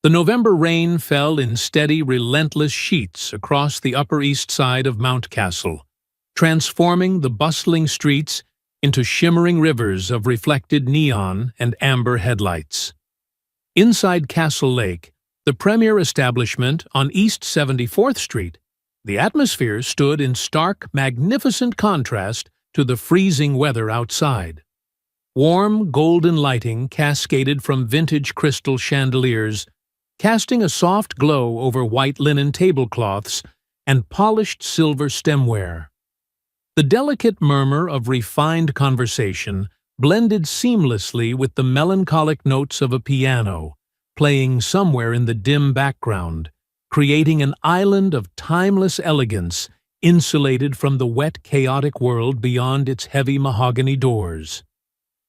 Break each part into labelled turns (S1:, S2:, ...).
S1: The November rain fell in steady, relentless sheets across the Upper East Side of Mountcastle, transforming the bustling streets into shimmering rivers of reflected neon and amber headlights. Inside Castle Lake, the premier establishment on East 74th Street, the atmosphere stood in stark, magnificent contrast to the freezing weather outside. Warm, golden lighting cascaded from vintage crystal chandeliers, casting a soft glow over white linen tablecloths and polished silver stemware. The delicate murmur of refined conversation blended seamlessly with the melancholic notes of a piano, playing somewhere in the dim background, creating an island of timeless elegance insulated from the wet, chaotic world beyond its heavy mahogany doors.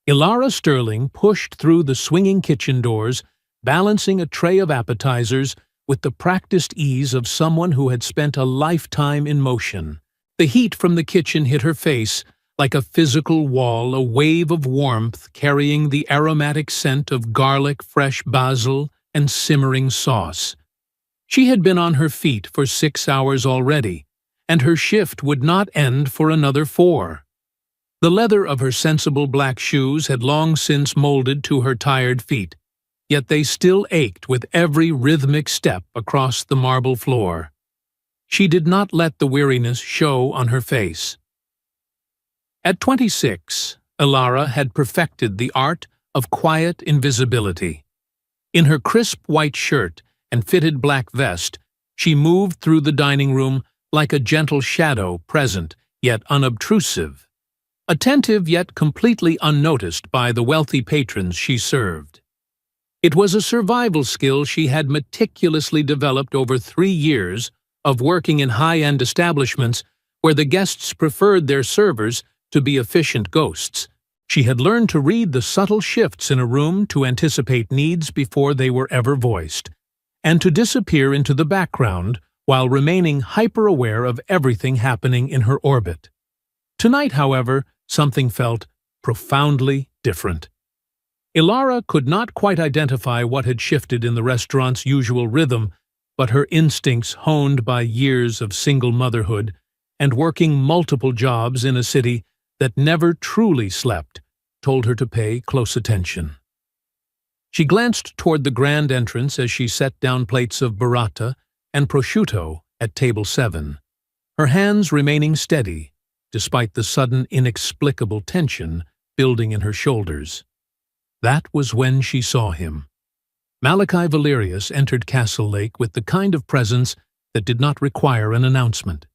S1: Ilara Sterling pushed through the swinging kitchen doors, balancing a tray of appetizers with the practiced ease of someone who had spent a lifetime in motion. The heat from the kitchen hit her face like a physical wall, a wave of warmth carrying the aromatic scent of garlic, fresh basil, and simmering sauce. She had been on her feet for 6 hours already, and her shift would not end for another 4. The leather of her sensible black shoes had long since molded to her tired feet, yet they still ached with every rhythmic step across the marble floor. She did not let the weariness show on her face. At 26, Ilara had perfected the art of quiet invisibility. In her crisp white shirt and fitted black vest, she moved through the dining room like a gentle shadow, present yet unobtrusive, attentive yet completely unnoticed by the wealthy patrons she served. It was a survival skill she had meticulously developed over 3 years of working in high-end establishments where the guests preferred their servers to be efficient ghosts. She had learned to read the subtle shifts in a room, to anticipate needs before they were ever voiced, and to disappear into the background while remaining hyper-aware of everything happening in her orbit. Tonight, however, something felt profoundly different. Ilara could not quite identify what had shifted in the restaurant's usual rhythm, but her instincts, honed by years of single motherhood and working multiple jobs in a city that never truly slept, told her to pay close attention. She glanced toward the grand entrance as she set down plates of burrata and prosciutto at table 7, her hands remaining steady despite the sudden inexplicable tension building in her shoulders. That was when she saw him. Malachi Valerius entered Castle Lake with the kind of presence that did not require an announcement.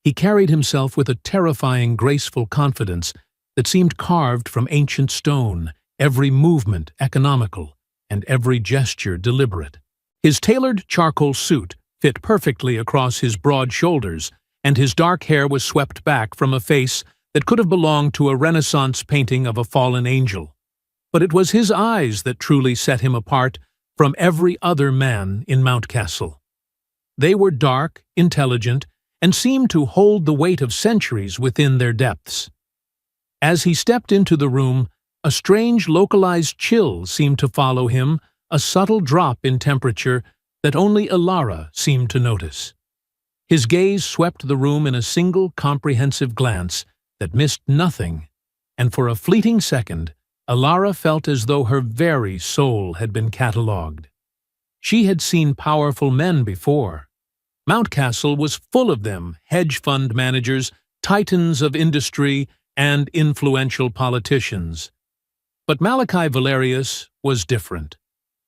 S1: He carried himself with a terrifying, graceful confidence that seemed carved from ancient stone, every movement economical, and every gesture deliberate. His tailored charcoal suit fit perfectly across his broad shoulders, and his dark hair was swept back from a face that could have belonged to a Renaissance painting of a fallen angel. But it was his eyes that truly set him apart from every other man in Mountcastle. They were dark, intelligent, and seemed to hold the weight of centuries within their depths. As he stepped into the room, a strange localized chill seemed to follow him, a subtle drop in temperature that only Ilara seemed to notice. His gaze swept the room in a single comprehensive glance that missed nothing, and for a fleeting second, Ilara felt as though her very soul had been catalogued. She had seen powerful men before. Mountcastle was full of them, hedge fund managers, titans of industry, and influential politicians. But Malachi Valerius was different.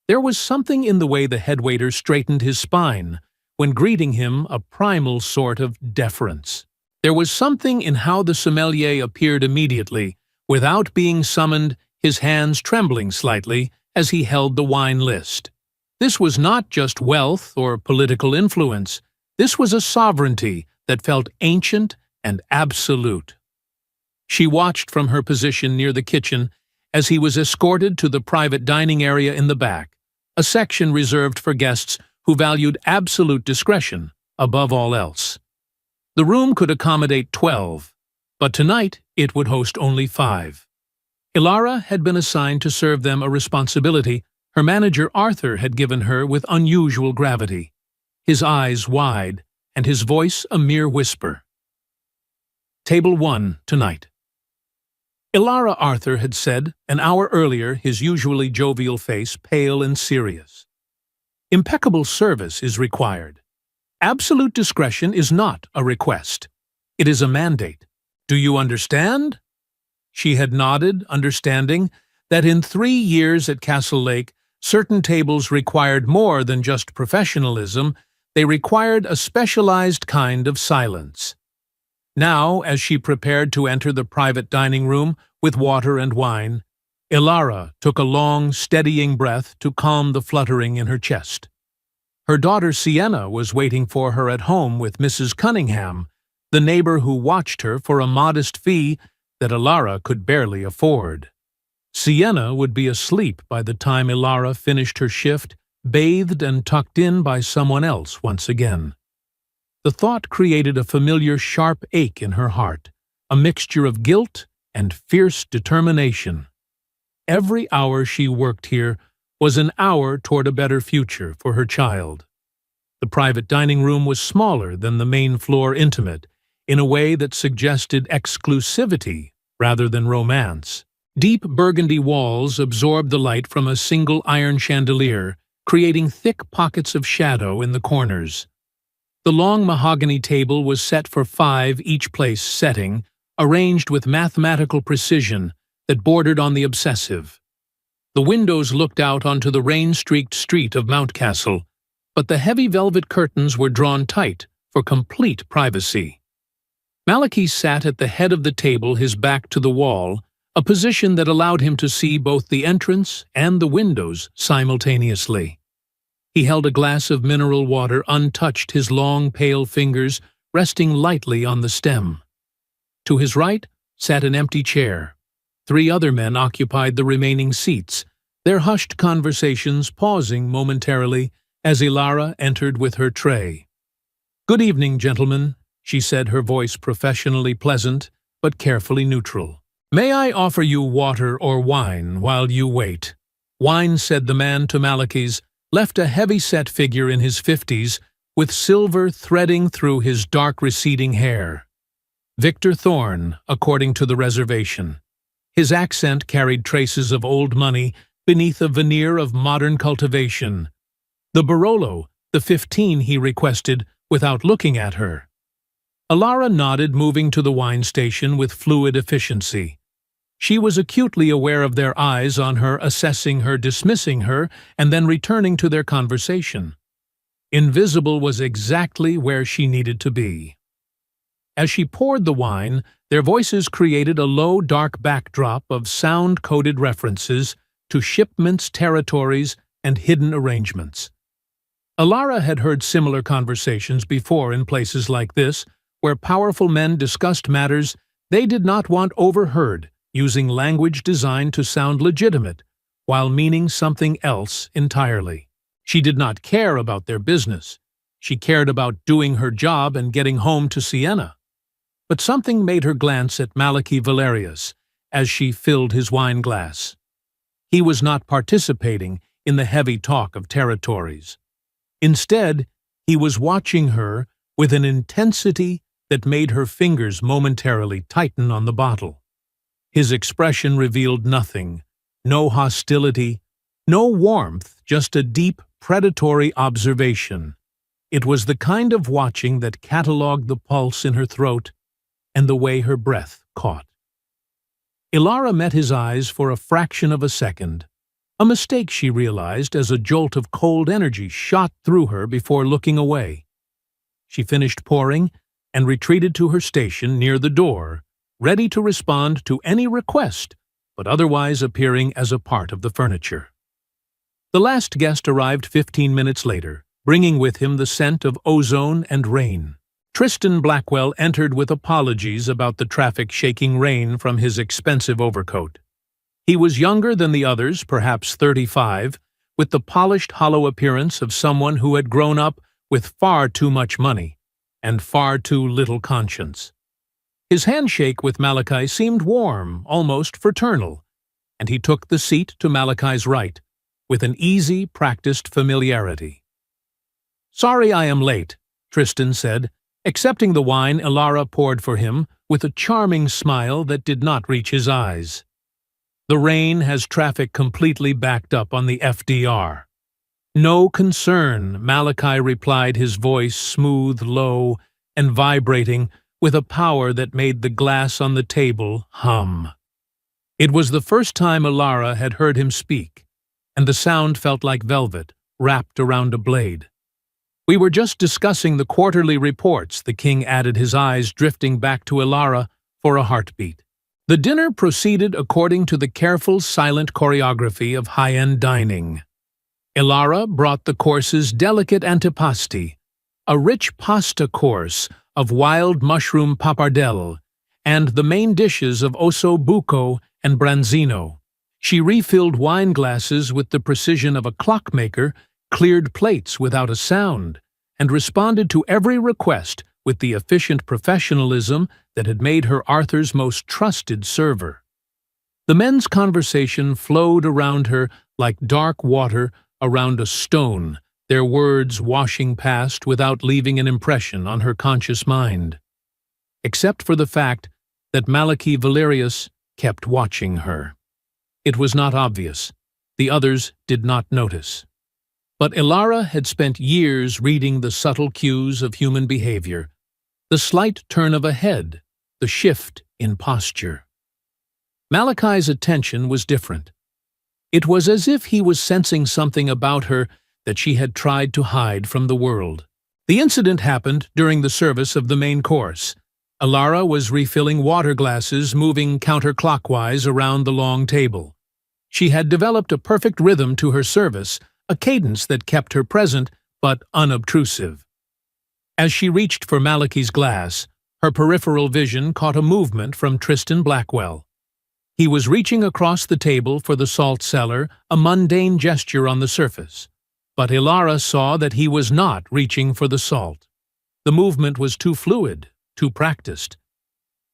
S1: There was something in the way the headwaiter straightened his spine when greeting him, a primal sort of deference. There was something in how the sommelier appeared immediately, without being summoned, his hands trembling slightly as he held the wine list. This was not just wealth or political influence. This was a sovereignty that felt ancient and absolute. She watched from her position near the kitchen as he was escorted to the private dining area in the back, a section reserved for guests who valued absolute discretion above all else. The room could accommodate 12, but tonight it would host only 5. Ilara had been assigned to serve them a responsibility Her manager Arthur had given her with unusual gravity, his eyes wide and his voice a mere whisper. Table 1 tonight. Ilara, Arthur had said, an hour earlier, his usually jovial face pale and serious. Impeccable service is required. Absolute discretion is not a request. It is a mandate. Do you understand? She had nodded, understanding that in 3 years at Castle Lake, certain tables required more than just professionalism, they required a specialized kind of silence. Now, as she prepared to enter the private dining room with water and wine, Ilara took a long, steadying breath to calm the fluttering in her chest. Her daughter Sienna was waiting for her at home with Mrs. Cunningham, the neighbor who watched her for a modest fee that Ilara could barely afford. Sienna would be asleep by the time Ilara finished her shift, bathed and tucked in by someone else once again. The thought created a familiar sharp ache in her heart, a mixture of guilt and fierce determination. Every hour she worked here was an hour toward a better future for her child. The private dining room was smaller than the main floor intimate, in a way that suggested exclusivity rather than romance. Deep burgundy walls absorbed the light from a single iron chandelier, creating thick pockets of shadow in the corners. The long mahogany table was set for 5 each place setting, arranged with mathematical precision that bordered on the obsessive. The windows looked out onto the rain-streaked street of Mountcastle, but the heavy velvet curtains were drawn tight for complete privacy. Malachi sat at the head of the table, his back to the wall, a position that allowed him to see both the entrance and the windows simultaneously. He held a glass of mineral water untouched, his long, pale fingers resting lightly on the stem. To his right sat an empty chair. 3 other men occupied the remaining seats, their hushed conversations pausing momentarily as Ilara entered with her tray. "Good evening, gentlemen," she said, her voice professionally pleasant but carefully neutral. "May I offer you water or wine while you wait?" "Wine," said the man to Malachi's, left a heavy-set figure in his 50s with silver threading through his dark receding hair. Victor Thorne, according to the reservation. His accent carried traces of old money beneath a veneer of modern cultivation. The Barolo, the 15 he requested without looking at her. Ilara nodded, moving to the wine station with fluid efficiency. She was acutely aware of their eyes on her, assessing her, dismissing her, and then returning to their conversation. Invisible was exactly where she needed to be. As she poured the wine, their voices created a low, dark backdrop of sound-coded references to shipments, territories, and hidden arrangements. Ilara had heard similar conversations before in places like this, where powerful men discussed matters they did not want overheard, using language designed to sound legitimate, while meaning something else entirely. She did not care about their business. She cared about doing her job and getting home to Sienna. But something made her glance at Malachi Valerius as she filled his wine glass. He was not participating in the heavy talk of territories. Instead, he was watching her with an intensity that made her fingers momentarily tighten on the bottle. His expression revealed nothing, no hostility, no warmth, just a deep, predatory observation. It was the kind of watching that catalogued the pulse in her throat and the way her breath caught. Ilara met his eyes for a fraction of a second, a mistake she realized as a jolt of cold energy shot through her before looking away. She finished pouring and retreated to her station near the door, ready to respond to any request, but otherwise appearing as a part of the furniture. The last guest arrived 15 minutes later, bringing with him the scent of ozone and rain. Tristan Blackwell entered with apologies about the traffic-shaking rain from his expensive overcoat. He was younger than the others, perhaps 35, with the polished, hollow appearance of someone who had grown up with far too much money and far too little conscience. His handshake with Malachi seemed warm, almost fraternal, and he took the seat to Malachi's right, with an easy, practiced familiarity. "Sorry I am late," Tristan said, accepting the wine Elara poured for him with a charming smile that did not reach his eyes. "The rain has traffic completely backed up on the FDR." "No concern," Malachi replied, his voice smooth, low, and vibrating with a power that made the glass on the table hum. It was the first time Elara had heard him speak, and the sound felt like velvet wrapped around a blade. "We were just discussing the quarterly reports," the king added, his eyes drifting back to Elara for a heartbeat. The dinner proceeded according to the careful, silent choreography of high-end dining. Elara brought the course's delicate antipasti, a rich pasta course of wild mushroom pappardelle, and the main dishes of osso buco and branzino. She refilled wine glasses with the precision of a clockmaker, cleared plates without a sound, and responded to every request with the efficient professionalism that had made her Arthur's most trusted server. The men's conversation flowed around her like dark water around a stone, their words washing past without leaving an impression on her conscious mind. Except for the fact that Malachi Valerius kept watching her. It was not obvious. The others did not notice. But Elara had spent years reading the subtle cues of human behavior, the slight turn of a head, the shift in posture. Malachi's attention was different. It was as if he was sensing something about her that she had tried to hide from the world. The incident happened during the service of the main course. Elara was refilling water glasses, moving counterclockwise around the long table. She had developed a perfect rhythm to her service, a cadence that kept her present but unobtrusive. As she reached for Malachi's glass, her peripheral vision caught a movement from Tristan Blackwell. He was reaching across the table for the salt cellar, a mundane gesture on the surface. But Elara saw that he was not reaching for the salt. The movement was too fluid, too practiced.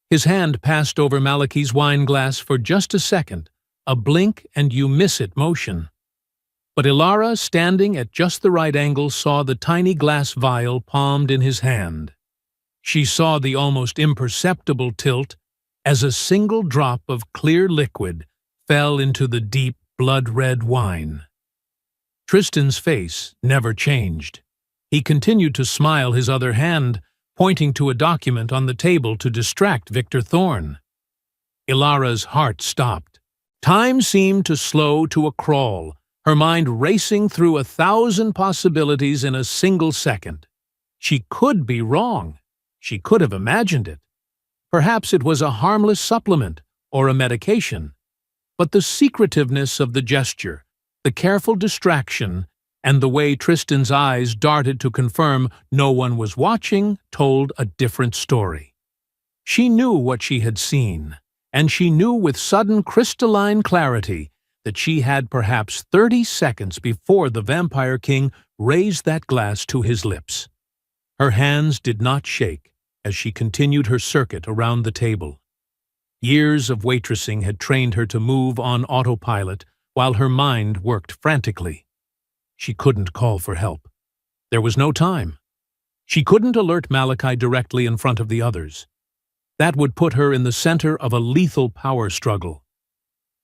S1: His hand passed over Malachi's wine glass for just a second, a blink-and-you-miss-it motion. But Elara, standing at just the right angle, saw the tiny glass vial palmed in his hand. She saw the almost imperceptible tilt as a single drop of clear liquid fell into the deep, blood-red wine. Tristan's face never changed. He continued to smile, his other hand pointing to a document on the table to distract Victor Thorne. Elara's heart stopped. Time seemed to slow to a crawl, her mind racing through 1,000 possibilities in a single second. She could be wrong. She could have imagined it. Perhaps it was a harmless supplement or a medication. But the secretiveness of the gesture, the careful distraction, and the way Tristan's eyes darted to confirm no one was watching told a different story. She knew what she had seen, and she knew with sudden crystalline clarity that she had perhaps 30 seconds before the Vampire King raised that glass to his lips. Her hands did not shake as she continued her circuit around the table. Years of waitressing had trained her to move on autopilot while her mind worked frantically. She couldn't call for help. There was no time. She couldn't alert Malachi directly in front of the others. That would put her in the center of a lethal power struggle.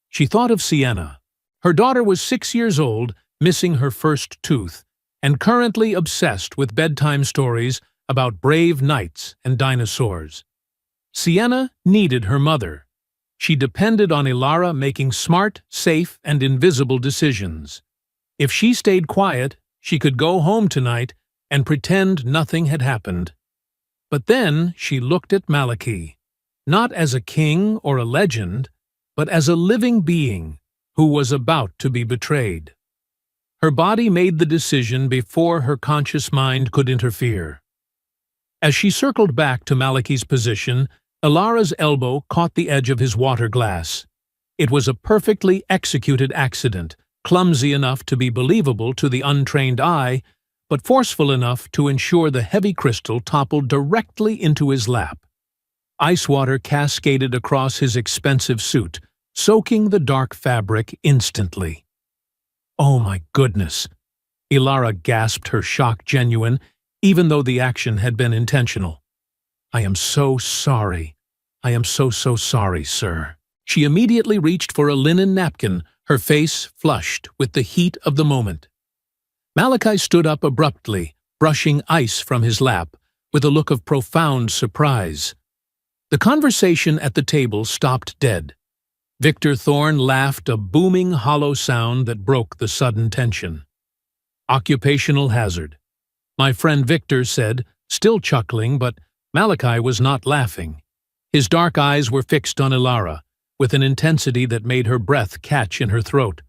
S1: She thought of Sienna. Her daughter was 6 years old, missing her first tooth, and currently obsessed with bedtime stories about brave knights and dinosaurs. Sienna needed her mother. She depended on Elara making smart, safe, and invisible decisions. If she stayed quiet, she could go home tonight and pretend nothing had happened. But then she looked at Malachi, not as a king or a legend, but as a living being who was about to be betrayed. Her body made the decision before her conscious mind could interfere. As she circled back to Malachi's position, Elara's elbow caught the edge of his water glass. It was a perfectly executed accident, clumsy enough to be believable to the untrained eye, but forceful enough to ensure the heavy crystal toppled directly into his lap. Ice water cascaded across his expensive suit, soaking the dark fabric instantly. Oh my goodness! Ilara gasped, her shock genuine, even though the action had been intentional. I am so sorry. I am so sorry, sir. She immediately reached for a linen napkin, her face flushed with the heat of the moment. Malachi stood up abruptly, brushing ice from his lap, with a look of profound surprise. The conversation at the table stopped dead. Victor Thorne laughed, a booming, hollow sound that broke the sudden tension. Occupational hazard. My friend Victor said, still chuckling, but Malachi was not laughing. His dark eyes were fixed on Ilara, with an intensity that made her breath catch in her throat.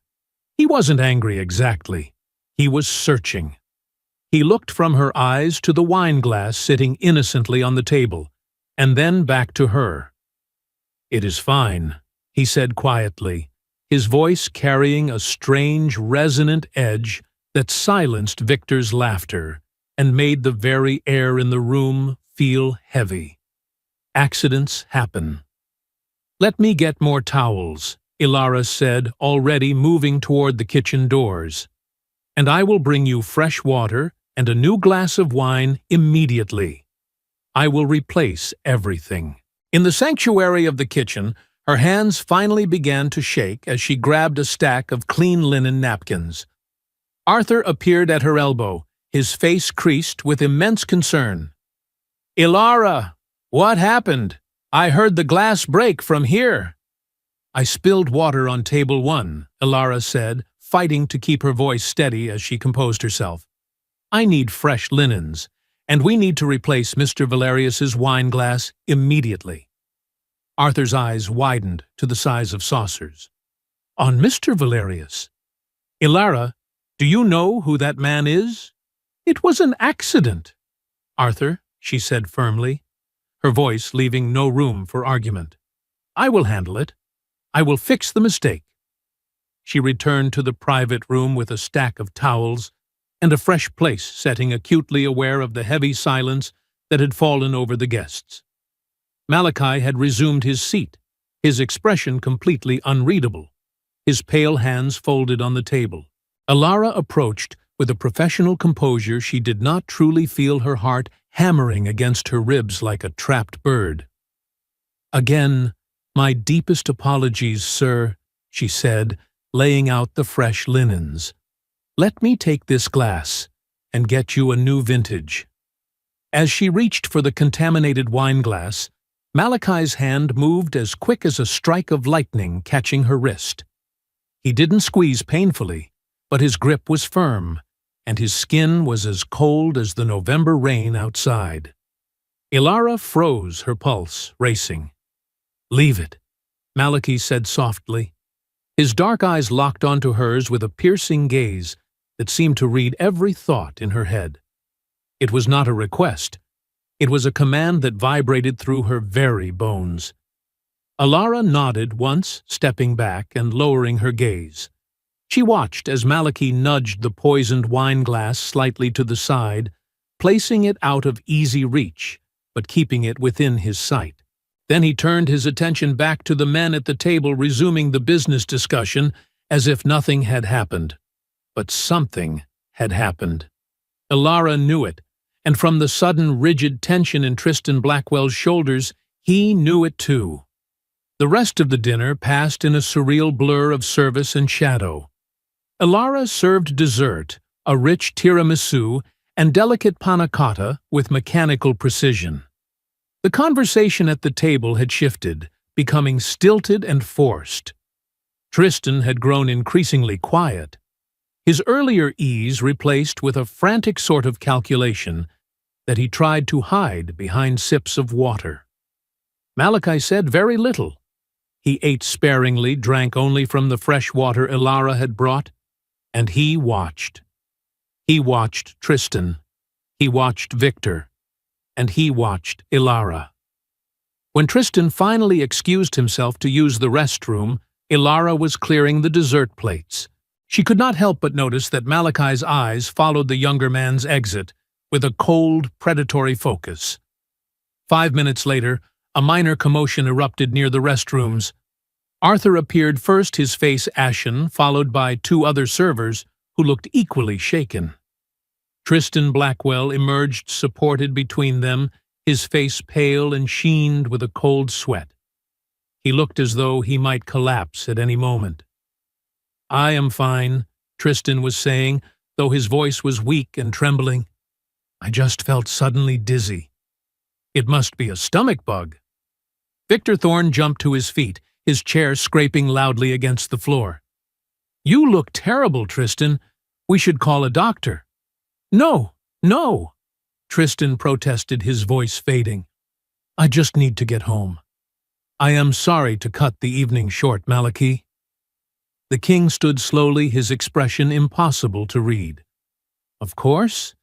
S1: He wasn't angry exactly. He was searching. He looked from her eyes to the wine glass sitting innocently on the table, and then back to her. "It is fine," he said quietly, his voice carrying a strange, resonant edge that silenced Victor's laughter and made the very air in the room feel heavy. Accidents happen. "Let me get more towels," Ilara said, already moving toward the kitchen doors. "And I will bring you fresh water and a new glass of wine immediately. I will replace everything." In the sanctuary of the kitchen, her hands finally began to shake as she grabbed a stack of clean linen napkins. Arthur appeared at her elbow, his face creased with immense concern. "Ilara, what happened? I heard the glass break from here." "I spilled water on table 1, Ilara said, fighting to keep her voice steady as she composed herself. "I need fresh linens, and we need to replace Mr. Valerius's wine glass immediately." Arthur's eyes widened to the size of saucers. "On Mr. Valerius? Ilara, do you know who that man is? It was an accident." "Arthur," she said firmly, her voice leaving no room for argument. "I will handle it. I will fix the mistake." She returned to the private room with a stack of towels and a fresh place setting, acutely aware of the heavy silence that had fallen over the guests. Malachi had resumed his seat, his expression completely unreadable, his pale hands folded on the table. Ilara approached with a professional composure she did not truly feel her heart hammering against her ribs like a trapped bird. "Again, my deepest apologies, sir," she said, laying out the fresh linens. "Let me take this glass and get you a new vintage." As she reached for the contaminated wine glass, Malachi's hand moved as quick as a strike of lightning catching her wrist. He didn't squeeze painfully, but his grip was firm, and his skin was as cold as the November rain outside. Ilara froze, her pulse racing. "Leave it," Malachi said softly. His dark eyes locked onto hers with a piercing gaze that seemed to read every thought in her head. It was not a request. It was a command that vibrated through her very bones. Ilara nodded once, stepping back and lowering her gaze. She watched as Malachi nudged the poisoned wine glass slightly to the side, placing it out of easy reach, but keeping it within his sight. Then he turned his attention back to the men at the table, resuming the business discussion as if nothing had happened. But something had happened. Ilara knew it, and from the sudden rigid tension in Tristan Blackwell's shoulders, he knew it too. The rest of the dinner passed in a surreal blur of service and shadow. Ilara served dessert, a rich tiramisu, and delicate panna cotta with mechanical precision. The conversation at the table had shifted, becoming stilted and forced. Tristan had grown increasingly quiet, his earlier ease replaced with a frantic sort of calculation that he tried to hide behind sips of water. Malachi said very little. He ate sparingly, drank only from the fresh water Ilara had brought, and he watched. He watched Tristan, he watched Victor, and he watched Ilara. When Tristan finally excused himself to use the restroom, Ilara was clearing the dessert plates. She could not help but notice that Malachi's eyes followed the younger man's exit with a cold, predatory focus. 5 minutes later, a minor commotion erupted near the restrooms. Arthur appeared first, his face ashen, followed by two other servers who looked equally shaken. Tristan Blackwell emerged supported between them, his face pale and sheened with a cold sweat. He looked as though he might collapse at any moment. "I am fine," Tristan was saying, though his voice was weak and trembling. "I just felt suddenly dizzy. It must be a stomach bug." Victor Thorne jumped to his feet, his chair scraping loudly against the floor. "You look terrible, Tristan. We should call a doctor." "No, no," Tristan protested, his voice fading. "I just need to get home. I am sorry to cut the evening short, Malachi." The king stood slowly, his expression impossible to read. "Of course.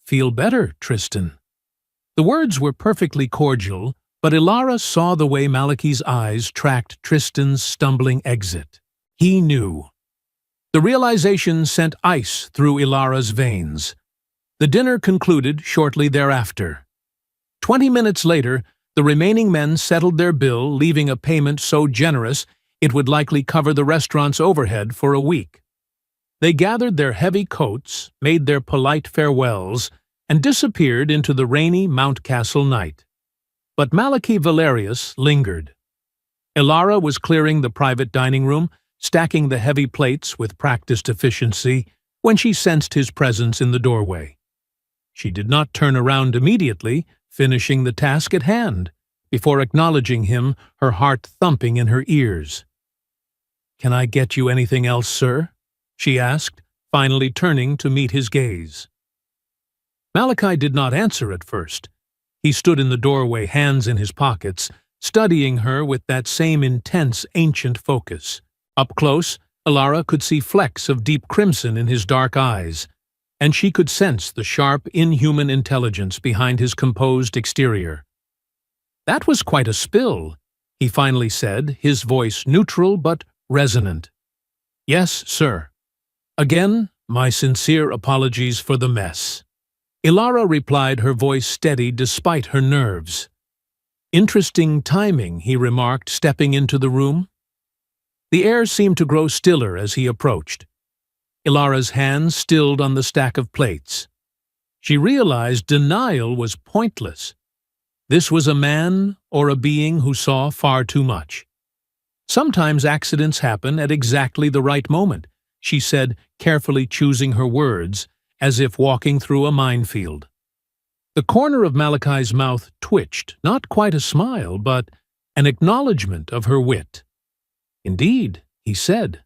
S1: Feel better, Tristan." The words were perfectly cordial, but Ilara saw the way Malachi's eyes tracked Tristan's stumbling exit. He knew. The realization sent ice through Ilara's veins. The dinner concluded shortly thereafter. 20 minutes later, the remaining men settled their bill, leaving a payment so generous it would likely cover the restaurant's overhead for a week. They gathered their heavy coats, made their polite farewells, and disappeared into the rainy Mountcastle night. But Malachi Valerius lingered. Ilara was clearing the private dining room, stacking the heavy plates with practiced efficiency, when she sensed his presence in the doorway. She did not turn around immediately, finishing the task at hand, before acknowledging him, her heart thumping in her ears. "Can I get you anything else, sir?" she asked, finally turning to meet his gaze. Malachi did not answer at first. He stood in the doorway, hands in his pockets, studying her with that same intense, ancient focus. Up close, Ilara could see flecks of deep crimson in his dark eyes, and she could sense the sharp, inhuman intelligence behind his composed exterior. "That was quite a spill," he finally said, his voice neutral but resonant. "Yes, sir. Again, my sincere apologies for the mess." Ilara replied, her voice steady despite her nerves. "Interesting timing," he remarked, stepping into the room. The air seemed to grow stiller as he approached. Ilara's hands stilled on the stack of plates. She realized denial was pointless. This was a man or a being who saw far too much. "Sometimes accidents happen at exactly the right moment," she said, carefully choosing her words, as if walking through a minefield. The corner of Malachi's mouth twitched, not quite a smile, but an acknowledgement of her wit. "Indeed," he said.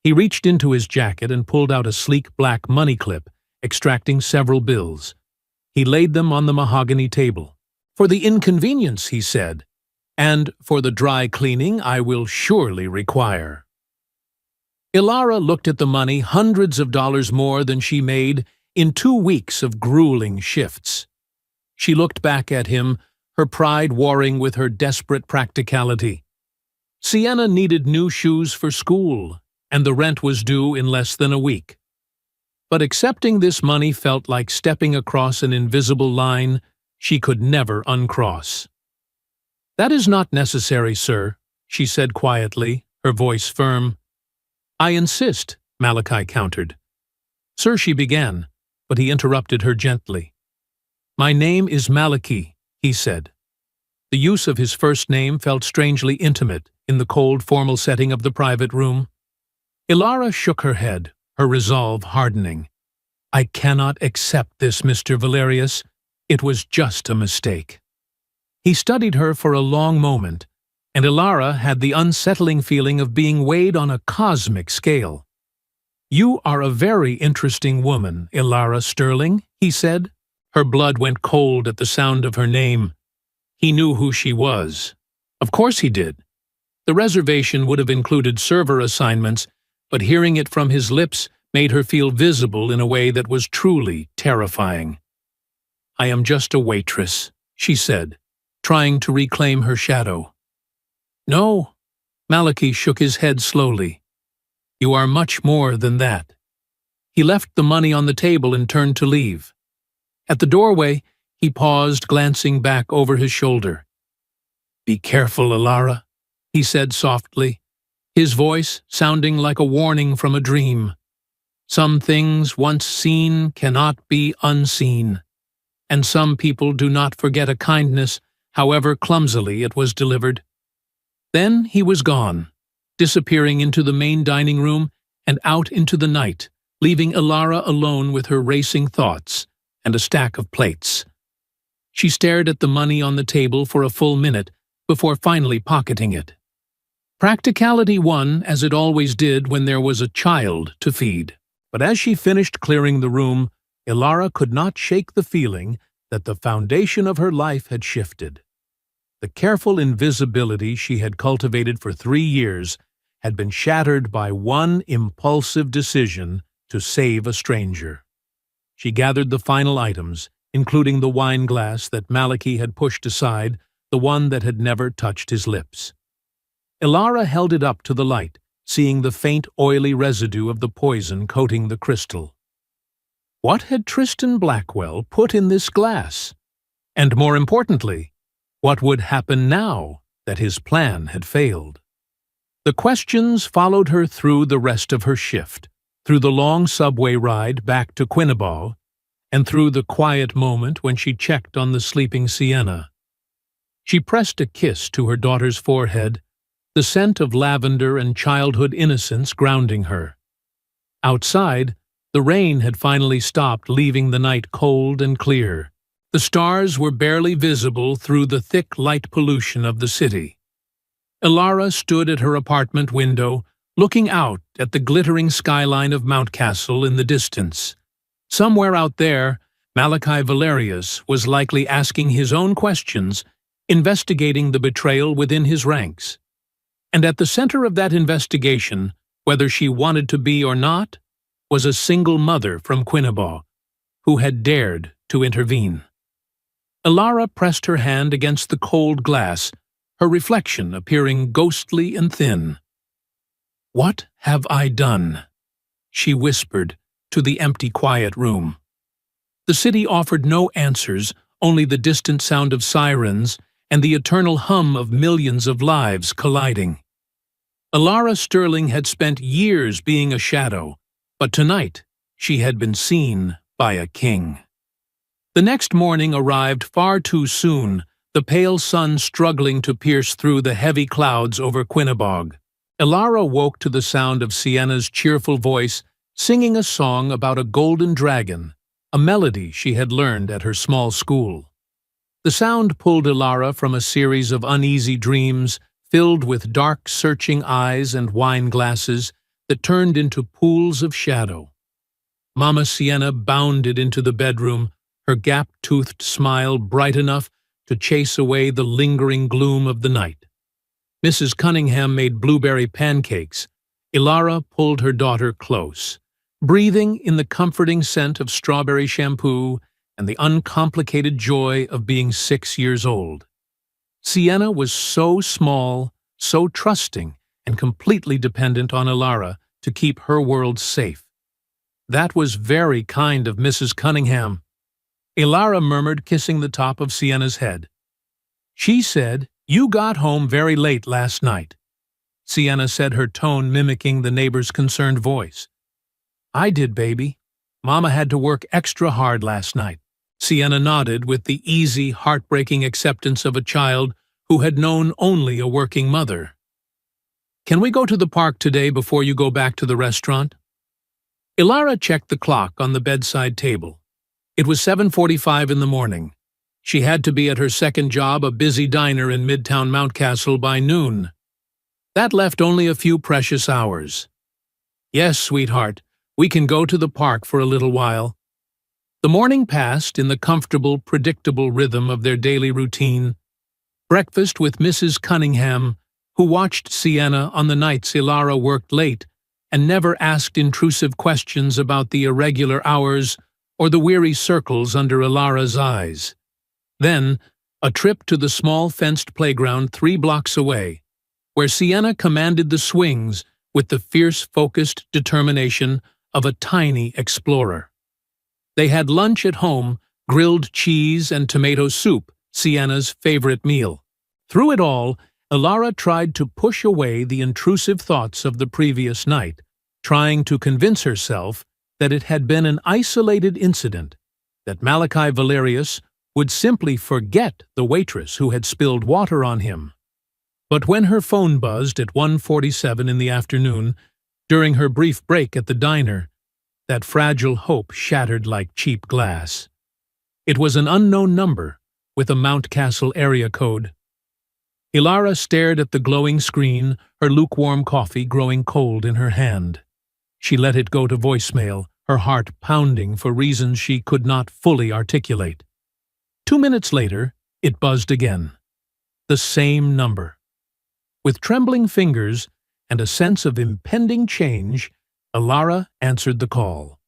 S1: He reached into his jacket and pulled out a sleek black money clip, extracting several bills. He laid them on the mahogany table. "For the inconvenience," he said, "and for the dry cleaning I will surely require." Ilara looked at the money, hundreds of dollars more than she made in 2 weeks of grueling shifts. She looked back at him, her pride warring with her desperate practicality. Sienna needed new shoes for school, and the rent was due in less than a week. But accepting this money felt like stepping across an invisible line she could never uncross. "That is not necessary, sir," she said quietly, her voice firm. "I insist," Malachi countered. "Sir," she began, but he interrupted her gently. "My name is Malachi," he said. The use of his first name felt strangely intimate in the cold, formal setting of the private room. Ilara shook her head, her resolve hardening. "I cannot accept this, Mr. Valerius. It was just a mistake." He studied her for a long moment, and Ilara had the unsettling feeling of being weighed on a cosmic scale. "You are a very interesting woman, Ilara Sterling," he said. Her blood went cold at the sound of her name. He knew who she was. Of course he did. The reservation would have included server assignments, but hearing it from his lips made her feel visible in a way that was truly terrifying. "I am just a waitress," she said, trying to reclaim her shadow. "No," Malachi shook his head slowly. "You are much more than that." He left the money on the table and turned to leave. At the doorway, he paused, glancing back over his shoulder. "Be careful, Ilara. he said softly, his voice sounding like a warning from a dream. Some things once seen cannot be unseen, and some people do not forget a kindness, however clumsily it was delivered. Then he was gone, disappearing into the main dining room and out into the night, leaving Ilara alone with her racing thoughts and a stack of plates. She stared at the money on the table for a full minute before finally pocketing it. Practicality won, as it always did when there was a child to feed. But as she finished clearing the room, Ilara could not shake the feeling that the foundation of her life had shifted. The careful invisibility she had cultivated for 3 years had been shattered by one impulsive decision to save a stranger. She gathered the final items, including the wine glass that Maliki had pushed aside, the one that had never touched his lips. Ilara held it up to the light, seeing the faint oily residue of the poison coating the crystal. What had Tristan Blackwell put in this glass? And more importantly, what would happen now that his plan had failed? The questions followed her through the rest of her shift, through the long subway ride back to Quinnebog, and through the quiet moment when she checked on the sleeping Sienna. She pressed a kiss to her daughter's forehead, the scent of lavender and childhood innocence grounding her. Outside, the rain had finally stopped, leaving the night cold and clear. The stars were barely visible through the thick light pollution of the city. Ilara stood at her apartment window, looking out at the glittering skyline of Mountcastle in the distance. Somewhere out there, Malachi Valerius was likely asking his own questions, investigating the betrayal within his ranks. And at the center of that investigation, whether she wanted to be or not, was a single mother from Quinnebog, who had dared to intervene. Ilara pressed her hand against the cold glass, her reflection appearing ghostly and thin. "What have I done?" she whispered to the empty, quiet room. The city offered no answers, only the distant sound of sirens and the eternal hum of millions of lives colliding. Ilara Sterling had spent years being a shadow, but tonight she had been seen by a king. The next morning arrived far too soon, the pale sun struggling to pierce through the heavy clouds over Quinnebog. Ilara woke to the sound of Sienna's cheerful voice singing a song about a golden dragon, a melody she had learned at her small school. The sound pulled Ilara from a series of uneasy dreams filled with dark, searching eyes and wine glasses that turned into pools of shadow. Mama Sienna bounded into the bedroom, her gap-toothed smile bright enough to chase away the lingering gloom of the night. Mrs. Cunningham made blueberry pancakes. Ilara pulled her daughter close, breathing in the comforting scent of strawberry shampoo and the uncomplicated joy of being 6 years old. Sienna was so small, so trusting, and completely dependent on Ilara to keep her world safe. That was very kind of Mrs. Cunningham, Ilara murmured, kissing the top of Sienna's head. She said, "You got home very late last night," Sienna said, her tone mimicking the neighbor's concerned voice. "I did, baby. Mama had to work extra hard last night." Sienna nodded with the easy, heartbreaking acceptance of a child who had known only a working mother. "Can we go to the park today before you go back to the restaurant?" Ilara checked the clock on the bedside table. It was 7:45 in the morning. She had to be at her second job, a busy diner in Midtown Mountcastle, by noon. That left only a few precious hours. "Yes, sweetheart, we can go to the park for a little while." The morning passed in the comfortable, predictable rhythm of their daily routine. Breakfast with Mrs. Cunningham, who watched Sienna on the nights Ilara worked late and never asked intrusive questions about the irregular hours or the weary circles under Ilara's eyes. Then, a trip to the small fenced playground 3 blocks away, where Sienna commanded the swings with the fierce, focused determination of a tiny explorer. They had lunch at home, grilled cheese and tomato soup, Sienna's favorite meal. Through it all, Ilara tried to push away the intrusive thoughts of the previous night, trying to convince herself that it had been an isolated incident, that Malachi Valerius would simply forget the waitress who had spilled water on him. But when her phone buzzed at 1:47 in the afternoon, during her brief break at the diner, that fragile hope shattered like cheap glass. It was an unknown number, with a Mountcastle area code. Ilara stared at the glowing screen, her lukewarm coffee growing cold in her hand. She let it go to voicemail, her heart pounding for reasons she could not fully articulate. 2 minutes later, it buzzed again. The same number. With trembling fingers and a sense of impending change, Ilara answered the call.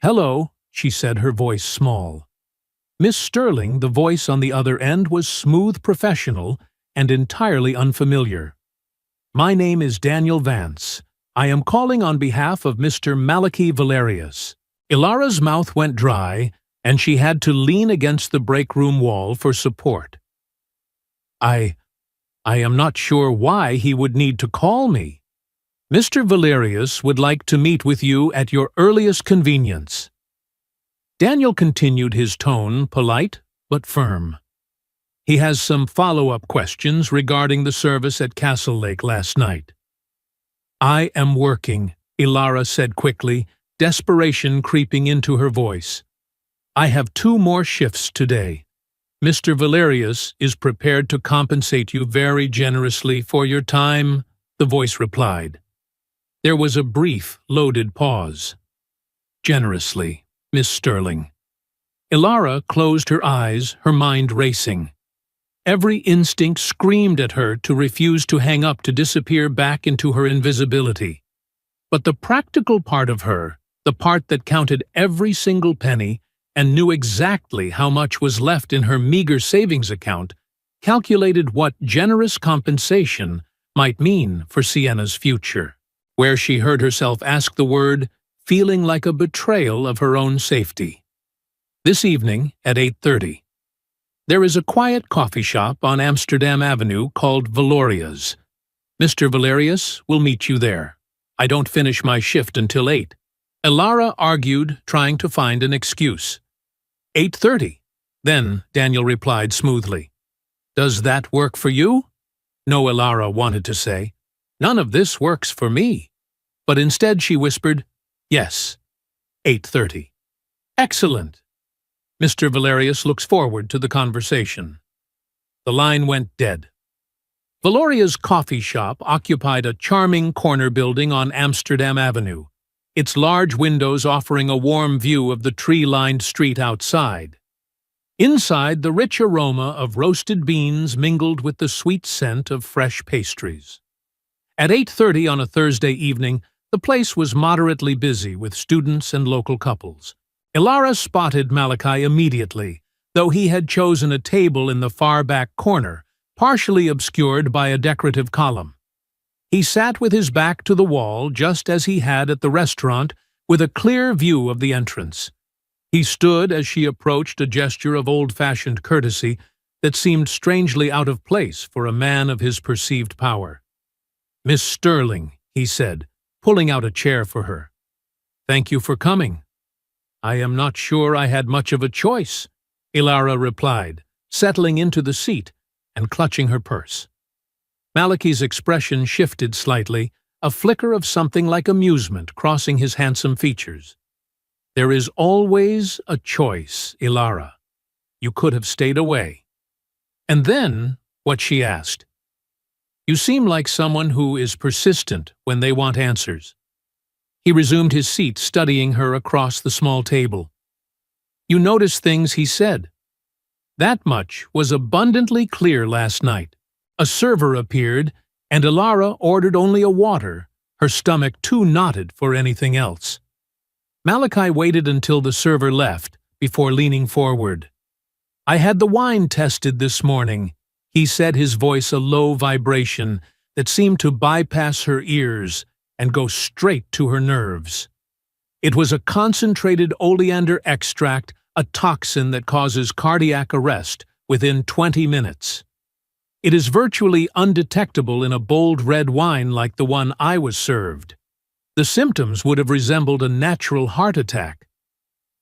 S1: "Hello," she said, her voice small. Miss Sterling, the voice on the other end, was smooth, professional, and entirely unfamiliar. "My name is Daniel Vance. I am calling on behalf of Mr. Malachi Valerius." Ilara's mouth went dry, and she had to lean against the break room wall for support. I am not sure why he would need to call me. Mr. Valerius would like to meet with you at your earliest convenience." Daniel continued, his tone polite but firm. "He has some follow-up questions regarding the service at Castle Lake last night." "I am working," Ilara said quickly, desperation creeping into her voice. "I have 2 more shifts today. Mr. Valerius is prepared to compensate you very generously for your time," the voice replied. There was a brief, loaded pause. "Generously, Miss Sterling." Ilara closed her eyes, her mind racing. Every instinct screamed at her to refuse to hang up, to disappear back into her invisibility. But the practical part of her, the part that counted every single penny and knew exactly how much was left in her meager savings account, calculated what generous compensation might mean for Sienna's future, where she heard herself ask the word, feeling like a betrayal of her own safety. This evening at 8:30. There is a quiet coffee shop on Amsterdam Avenue called Valoria's. Mr. Valerius will meet you there. I don't finish my shift until 8. Ilara argued, trying to find an excuse. 8:30. Then Daniel replied smoothly. "Does that work for you?" No, Ilara wanted to say. "None of this works for me." But instead she whispered, "Yes, 8:30. Excellent. Mr. Valerius looks forward to the conversation." The line went dead. Valoria's coffee shop occupied a charming corner building on Amsterdam Avenue, its large windows offering a warm view of the tree-lined street outside. Inside, the rich aroma of roasted beans mingled with the sweet scent of fresh pastries. At 8:30 on a Thursday evening, the place was moderately busy with students and local couples. Ilara spotted Malachi immediately, though he had chosen a table in the far back corner, partially obscured by a decorative column. He sat with his back to the wall, just as he had at the restaurant, with a clear view of the entrance. He stood as she approached, a gesture of old-fashioned courtesy that seemed strangely out of place for a man of his perceived power. "Miss Sterling," he said, pulling out a chair for her. "Thank you for coming." "I am not sure I had much of a choice," Ilara replied, settling into the seat and clutching her purse. Malachi's expression shifted slightly, a flicker of something like amusement crossing his handsome features. "There is always a choice, Ilara. You could have stayed away." "And then," what she asked. "You seem like someone who is persistent when they want answers." He resumed his seat, studying her across the small table. "You notice things," he said. That much was abundantly clear last night. A server appeared, and Ilara ordered only a water, her stomach too knotted for anything else. Malachi waited until the server left before leaning forward. "I had the wine tested this morning," he said, his voice a low vibration that seemed to bypass her ears and go straight to her nerves. It was a concentrated oleander extract, a toxin that causes cardiac arrest within 20 minutes. It is virtually undetectable in a bold red wine like the one I was served. The symptoms would have resembled a natural heart attack.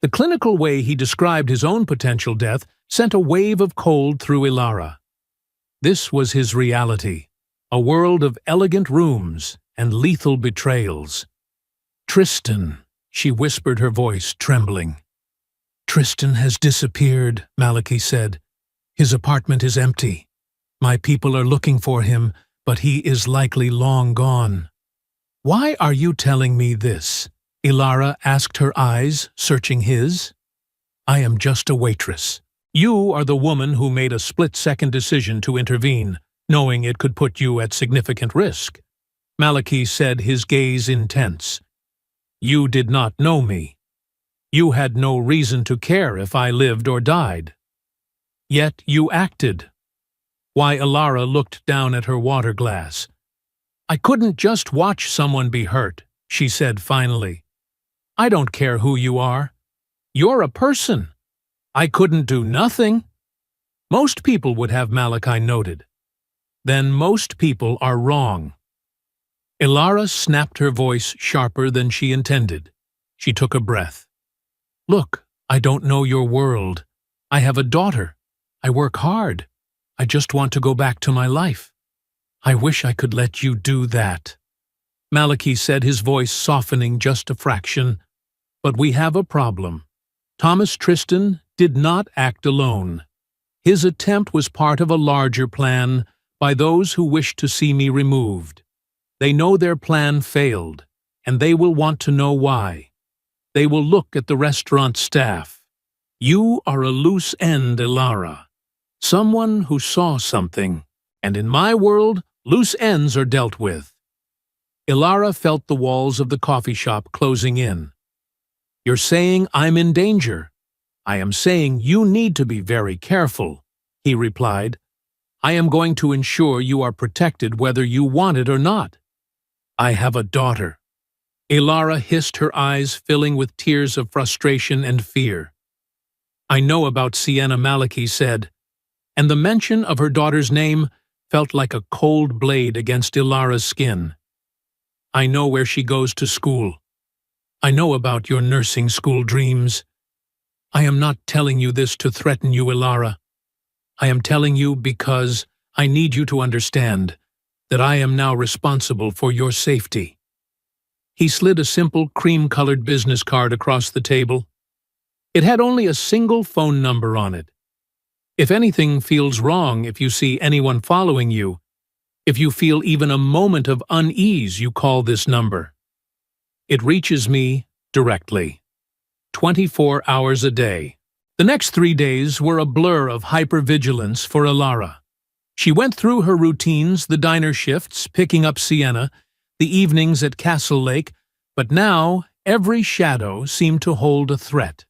S1: The clinical way he described his own potential death sent a wave of cold through Ilara. This was his reality, a world of elegant rooms and lethal betrayals. "Tristan," she whispered, her voice trembling. "Tristan has disappeared," Maliki said. "His apartment is empty. My people are looking for him, but he is likely long gone." "Why are you telling me this?" Ilara asked, her eyes searching his. "I am just a waitress. You are the woman who made a split-second decision to intervene, knowing it could put you at significant risk." Maliki said, his gaze intense. "You did not know me. You had no reason to care if I lived or died. Yet you acted." Why, Ilara looked down at her water glass. "I couldn't just watch someone be hurt," she said finally. "I don't care who you are. You're a person. I couldn't do nothing." Most people would have, Maliki noted. Then most people are wrong. Ilara snapped, her voice sharper than she intended. She took a breath. "Look, I don't know your world. I have a daughter. I work hard. I just want to go back to my life. I wish I could let you do that." Maliki said, his voice softening just a fraction. "But we have a problem. Thomas Tristan did not act alone. His attempt was part of a larger plan by those who wish to see me removed. They know their plan failed, and they will want to know why. They will look at the restaurant staff. You are a loose end, Ilara. Someone who saw something, and in my world, loose ends are dealt with." Ilara felt the walls of the coffee shop closing in. "You're saying I'm in danger. I am saying you need to be very careful," he replied. "I am going to ensure you are protected whether you want it or not. I have a daughter." Ilara hissed, her eyes filling with tears of frustration and fear. "I know about Sienna," Maliki said, and the mention of her daughter's name felt like a cold blade against Ilara's skin. "I know where she goes to school. I know about your nursing school dreams. I am not telling you this to threaten you, Ilara. I am telling you because I need you to understand that I am now responsible for your safety." He slid a simple cream-colored business card across the table. It had only a single phone number on it. "If anything feels wrong, if you see anyone following you, if you feel even a moment of unease, you call this number. It reaches me directly. 24 hours a day." The next 3 days were a blur of hypervigilance for Ilara. She went through her routines, the diner shifts, picking up Sienna, the evenings at Castle Lake, but now every shadow seemed to hold a threat.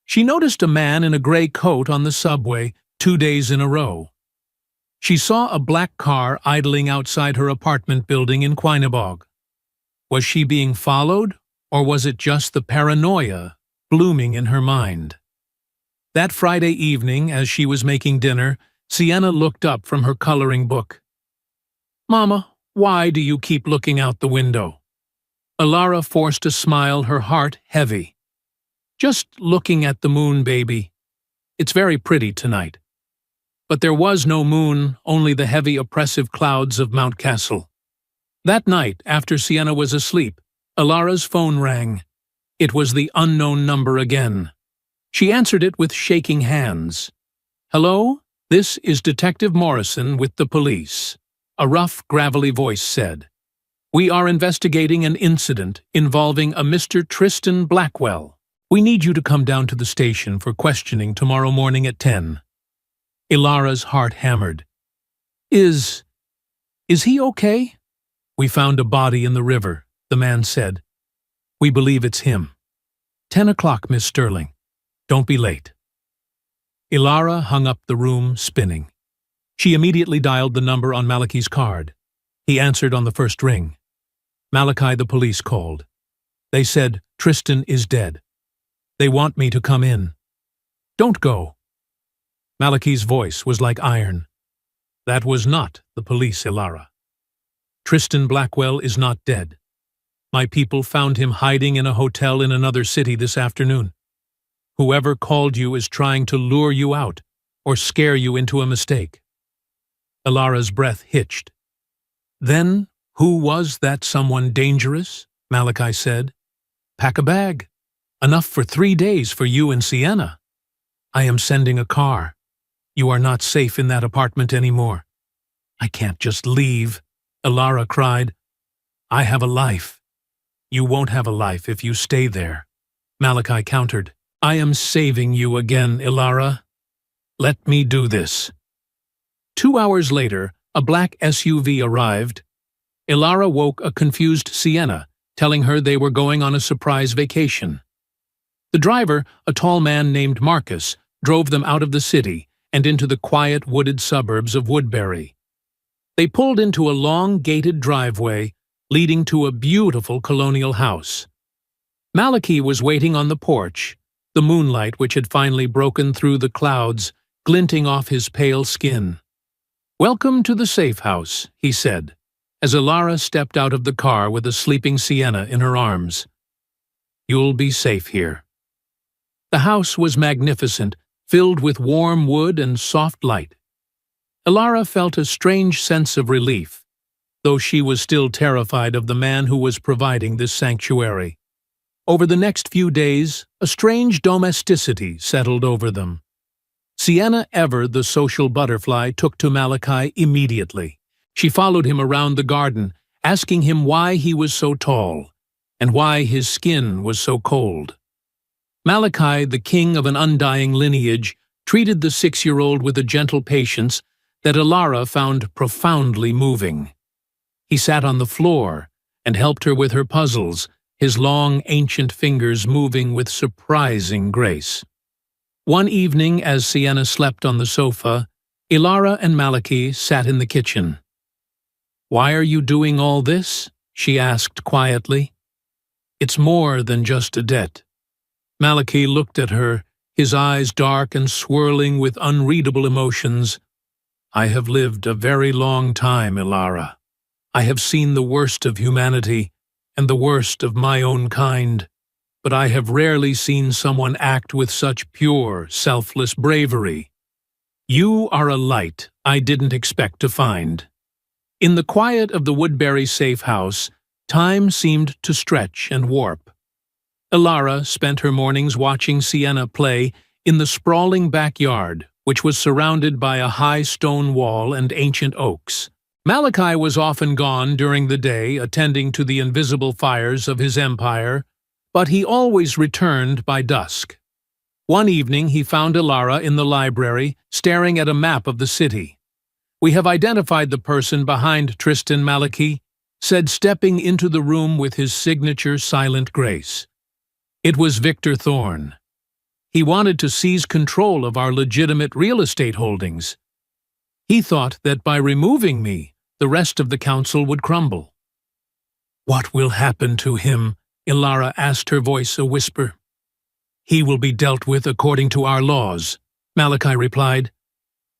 S1: She noticed a man in a gray coat on the subway 2 days in a row. She saw a black car idling outside her apartment building in Quinebog. Was she being followed, or was it just the paranoia blooming in her mind? That Friday evening, as she was making dinner, Sienna looked up from her coloring book. "Mama, why do you keep looking out the window?" Ilara forced a smile, her heart heavy. "Just looking at the moon, baby. It's very pretty tonight." But there was no moon, only the heavy, oppressive clouds of Mount Castle. That night, after Sienna was asleep, Ilara's phone rang. It was the unknown number again. She answered it with shaking hands. "Hello? This is Detective Morrison with the police," a rough, gravelly voice said. "We are investigating an incident involving a Mr. Tristan Blackwell. We need you to come down to the station for questioning tomorrow morning at 10. Ilara's heart hammered. Is he okay?" "We found a body in the river," the man said. "We believe it's him. 10 o'clock, Miss Sterling. Don't be late." Ilara hung up the room, spinning. She immediately dialed the number on Maliki's card. He answered on the first ring. "Maliki, the police called. They said Tristan is dead. They want me to come in. Don't go." Maliki's voice was like iron. That was not the police, Ilara. Tristan Blackwell is not dead. My people found him hiding in a hotel in another city this afternoon. Whoever called you is trying to lure you out or scare you into a mistake. Ilara's breath hitched. Then, who was that someone dangerous? Malachi said. Pack a bag. Enough for 3 days for you and Sienna. I am sending a car. You are not safe in that apartment anymore. I can't just leave, Ilara cried. I have a life. You won't have a life if you stay there, Malachi countered. I am saving you again, Ilara. Let me do this. 2 hours later, a black SUV arrived. Ilara woke a confused Sienna, telling her they were going on a surprise vacation. The driver, a tall man named Marcus, drove them out of the city and into the quiet wooded suburbs of Woodbury. They pulled into a long gated driveway leading to a beautiful colonial house. Malachi was waiting on the porch, the moonlight which had finally broken through the clouds glinting off his pale skin. Welcome to the safe house, he said, as Ilara stepped out of the car with a sleeping Sienna in her arms. You'll be safe here. The house was magnificent, filled with warm wood and soft light. Ilara felt a strange sense of relief, though she was still terrified of the man who was providing this sanctuary. Over the next few days, a strange domesticity settled over them. Sienna Ever, the social butterfly, took to Malachi immediately. She followed him around the garden, asking him why he was so tall, and why his skin was so cold. Malachi, the king of an undying lineage, treated the 6-year-old with a gentle patience that Ilara found profoundly moving. He sat on the floor and helped her with her puzzles, his long, ancient fingers moving with surprising grace. One evening, as Sienna slept on the sofa, Ilara and Malachi sat in the kitchen. Why are you doing all this? She asked quietly. It's more than just a debt. Malachi looked at her, his eyes dark and swirling with unreadable emotions. I have lived a very long time, Ilara. I have seen the worst of humanity and the worst of my own kind, but I have rarely seen someone act with such pure, selfless bravery. You are a light I didn't expect to find. In the quiet of the Woodbury safe house, time seemed to stretch and warp. Ilara spent her mornings watching Sienna play in the sprawling backyard, which was surrounded by a high stone wall and ancient oaks. Malachi was often gone during the day, attending to the invisible fires of his empire, but he always returned by dusk. One evening he found Ilara in the library, staring at a map of the city. We have identified the person behind Tristan, Malachi said, stepping into the room with his signature silent grace. It was Victor Thorne. He wanted to seize control of our legitimate real estate holdings. He thought that by removing me, the rest of the council would crumble. What will happen to him? Ilara asked, her voice a whisper. He will be dealt with according to our laws, Malachi replied.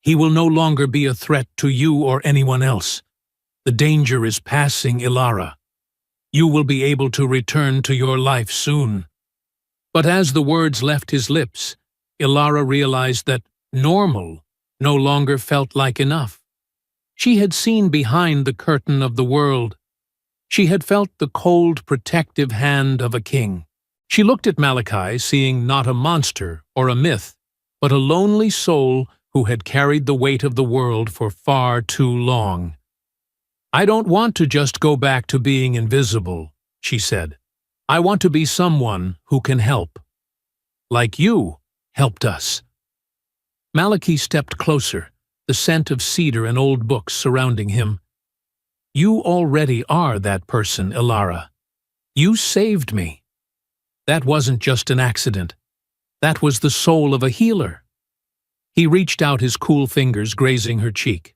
S1: He will no longer be a threat to you or anyone else. The danger is passing, Ilara. You will be able to return to your life soon. But as the words left his lips, Ilara realized that normal no longer felt like enough. She had seen behind the curtain of the world. She had felt the cold, protective hand of a king. She looked at Malachi, seeing not a monster or a myth, but a lonely soul who had carried the weight of the world for far too long. I don't want to just go back to being invisible, she said. I want to be someone who can help. Like you helped us. Malachi stepped closer, the scent of cedar and old books surrounding him. You already are that person, Ilara. You saved me. That wasn't just an accident. That was the soul of a healer. He reached out, his cool fingers grazing her cheek.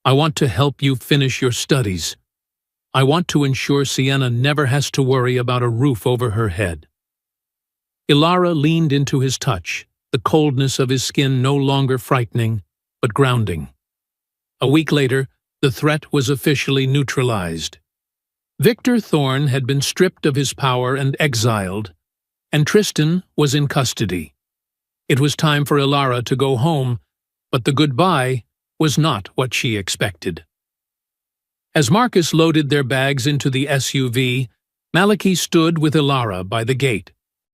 S1: I want to help you finish your studies. I want to ensure Sienna never has to worry about a roof over her head. Ilara leaned into his touch, the coldness of his skin no longer frightening, but grounding. A week later, the threat was officially neutralized. Victor Thorne had been stripped of his power and exiled, and Tristan was in custody. It was time for Ilara to go home, but the goodbye was not what she expected. As Marcus loaded their bags into the SUV, Maliki stood with Ilara by the gate.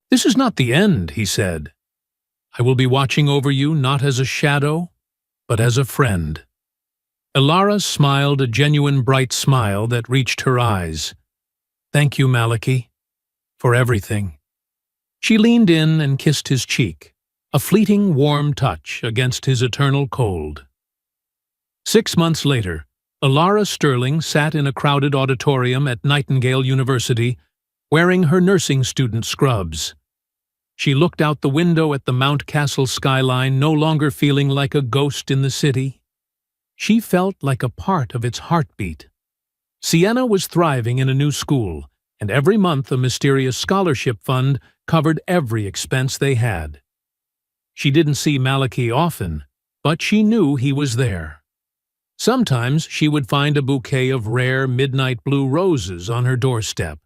S1: "This is not the end," he said. "I will be watching over you not as a shadow, but as a friend." Ilara smiled a genuine bright smile that reached her eyes. "Thank you, Maliki, for everything." She leaned in and kissed his cheek, a fleeting warm touch against his eternal cold. 6 months later, Ilara Sterling sat in a crowded auditorium at Nightingale University, wearing her nursing student scrubs. She looked out the window at the Mount Castle skyline, no longer feeling like a ghost in the city. She felt like a part of its heartbeat. Siena was thriving in a new school, and every month a mysterious scholarship fund covered every expense they had. She didn't see Maliki often, but she knew he was there. Sometimes she would find a bouquet of rare midnight blue roses on her doorstep.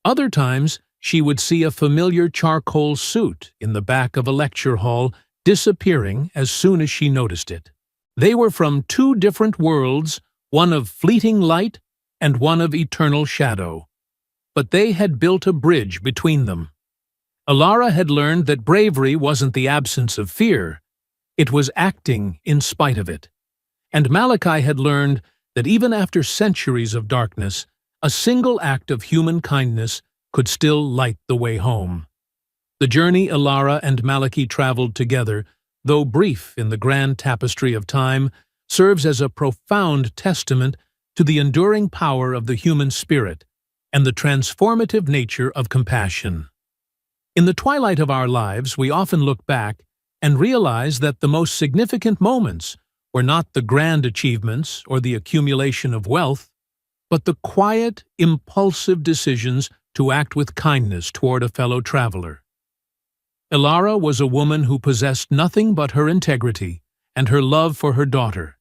S1: Other times she would see a familiar charcoal suit in the back of a lecture hall disappearing as soon as she noticed it. They were from two different worlds, one of fleeting light and one of eternal shadow. But they had built a bridge between them. Ilara had learned that bravery wasn't the absence of fear, it was acting in spite of it. And Maliki had learned that even after centuries of darkness, a single act of human kindness could still light the way home. The journey Ilara and Maliki traveled together, though brief in the grand tapestry of time, serves as a profound testament to the enduring power of the human spirit and the transformative nature of compassion. In the twilight of our lives, we often look back and realize that the most significant moments were not the grand achievements or the accumulation of wealth, but the quiet, impulsive decisions to act with kindness toward a fellow traveler. Ilara was a woman who possessed nothing but her integrity and her love for her daughter,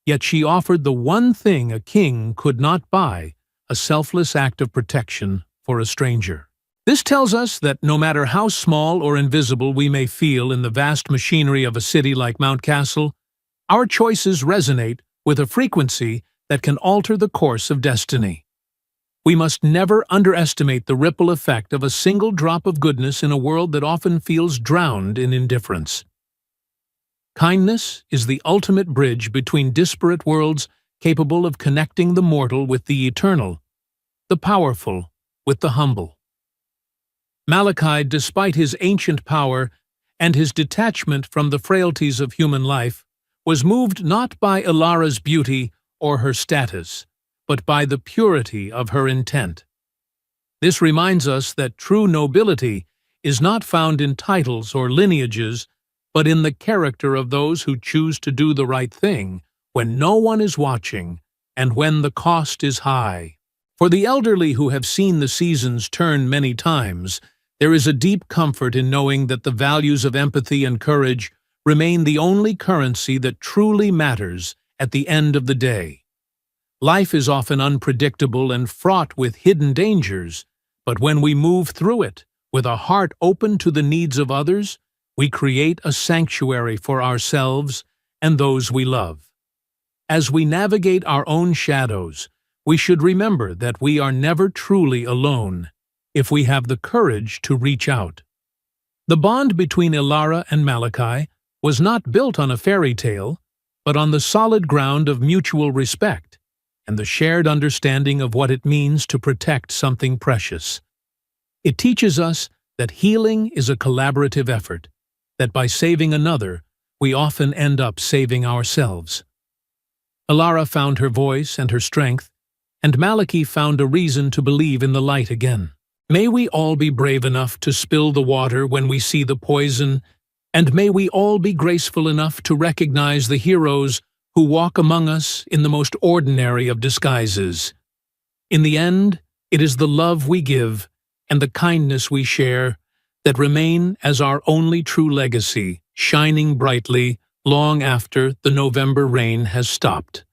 S1: yet she offered the one thing a king could not buy, a selfless act of protection for a stranger. This tells us that no matter how small or invisible we may feel in the vast machinery of a city like Mount Castle, our choices resonate with a frequency that can alter the course of destiny. We must never underestimate the ripple effect of a single drop of goodness in a world that often feels drowned in indifference. Kindness is the ultimate bridge between disparate worlds, capable of connecting the mortal with the eternal, the powerful with the humble. Maliki, despite his ancient power and his detachment from the frailties of human life, was moved not by Ilara's beauty or her status, but by the purity of her intent. This reminds us that true nobility is not found in titles or lineages, but in the character of those who choose to do the right thing when no one is watching and when the cost is high. For the elderly who have seen the seasons turn many times, there is a deep comfort in knowing that the values of empathy and courage remain the only currency that truly matters at the end of the day. Life is often unpredictable and fraught with hidden dangers, but when we move through it with a heart open to the needs of others, we create a sanctuary for ourselves and those we love. As we navigate our own shadows, we should remember that we are never truly alone if we have the courage to reach out. The bond between Ilara and Maliki was not built on a fairy tale, but on the solid ground of mutual respect and the shared understanding of what it means to protect something precious. It teaches us that healing is a collaborative effort, that by saving another, we often end up saving ourselves. Ilara found her voice and her strength, and Maliki found a reason to believe in the light again. May we all be brave enough to spill the water when we see the poison, and may we all be graceful enough to recognize the heroes who walk among us in the most ordinary of disguises. In the end, it is the love we give and the kindness we share that remain as our only true legacy, shining brightly long after the November rain has stopped.